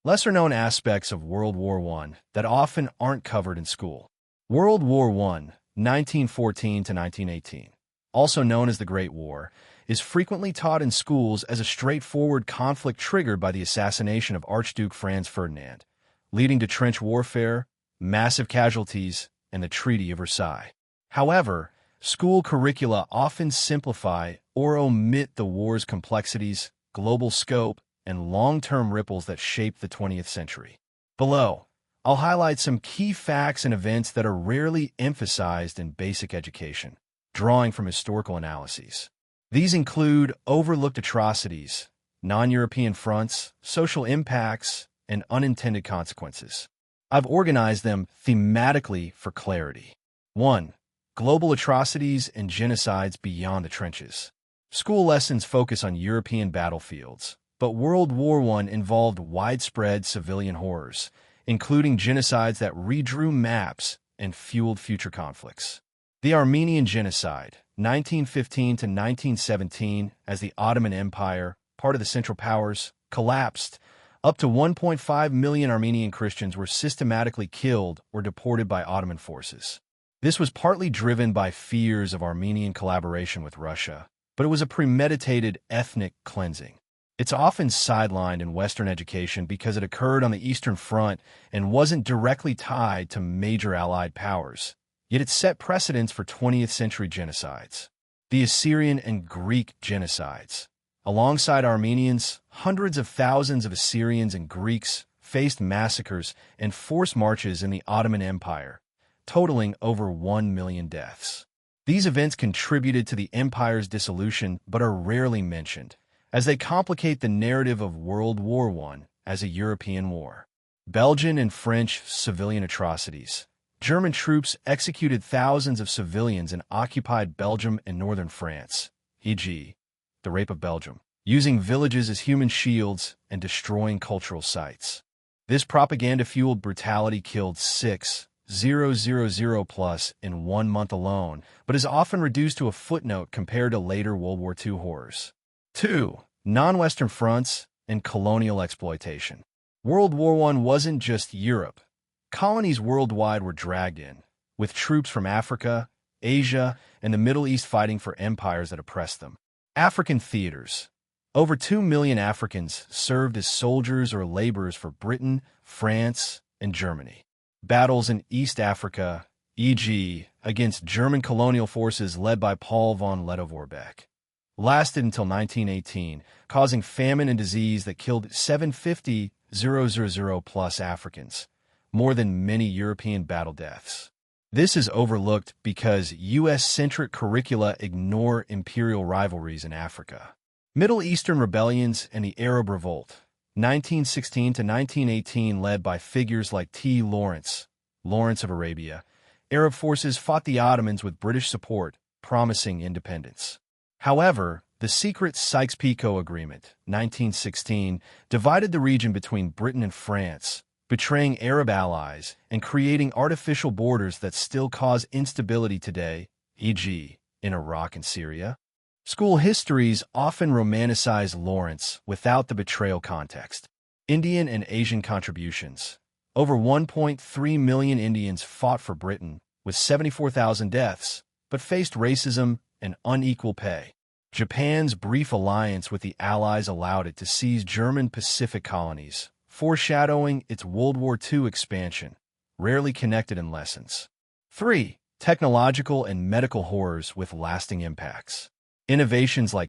Lesser-known aspects of World War I that often aren't covered in school. World War I, 1914 to 1918, also known as the Great War, is frequently taught in schools as a straightforward conflict triggered by the assassination of Archduke Franz Ferdinand, leading to trench warfare, massive casualties, and the Treaty of Versailles. However, school curricula often simplify or omit the war's complexities, global scope, and long-term ripples that shaped the 20th century. Below, I'll highlight some key facts and events that are rarely emphasized in basic education, drawing from historical analyses. These include overlooked atrocities, non-European fronts, social impacts, and unintended consequences. I've organized them thematically for clarity. 1. Global atrocities and genocides beyond the trenches. School lessons focus on European battlefields, but World War I involved widespread civilian horrors, including genocides that redrew maps and fueled future conflicts. The Armenian Genocide, 1915 to 1917, as the Ottoman Empire, part of the Central Powers, collapsed. Up to 1.5 million Armenian Christians were systematically killed or deported by Ottoman forces. This was partly driven by fears of Armenian collaboration with Russia, but it was a premeditated ethnic cleansing. It's often sidelined in Western education because it occurred on the Eastern Front and wasn't directly tied to major Allied powers, yet it set precedents for 20th century genocides. The Assyrian and Greek genocides. Alongside Armenians, hundreds of thousands of Assyrians and Greeks faced massacres and forced marches in the Ottoman Empire, totaling over 1 million deaths. These events contributed to the empire's dissolution but are rarely mentioned, as they complicate the narrative of World War I as a European war. Belgian and French civilian atrocities. German troops executed thousands of civilians in occupied Belgium and northern France, e.g., the Rape of Belgium, using villages as human shields and destroying cultural sites. This propaganda-fueled brutality killed 6,000 plus in 1 month alone, but is often reduced to a footnote compared to later World War II horrors. 2. Non-Western fronts and colonial exploitation. World War I wasn't just Europe. Colonies worldwide were dragged in, with troops from Africa, Asia, and the Middle East fighting for empires that oppressed them. African theaters. Over 2 million Africans served as soldiers or laborers for Britain, France, and Germany. Battles in East Africa, e.g., against German colonial forces led by Paul von Lettow-Vorbeck, lasted until 1918, causing famine and disease that killed 750,000 plus Africans, more than many European battle deaths. This is overlooked because U.S.-centric curricula ignore imperial rivalries in Africa. Middle Eastern rebellions and the Arab Revolt, 1916 to 1918, led by figures like T. Lawrence of Arabia. Arab forces fought the Ottomans with British support, promising independence. However, the secret Sykes-Picot Agreement, 1916, divided the region between Britain and France, betraying Arab allies and creating artificial borders that still cause instability today, e.g., in Iraq and Syria. School histories often romanticize Lawrence without the betrayal context. Indian and Asian contributions. Over 1.3 million Indians fought for Britain, with 74,000 deaths, but faced racism and unequal pay. Japan's brief alliance with the Allies allowed it to seize German Pacific colonies, foreshadowing its World War II expansion, rarely connected in lessons. 3. Technological and medical horrors with lasting impacts. Innovations like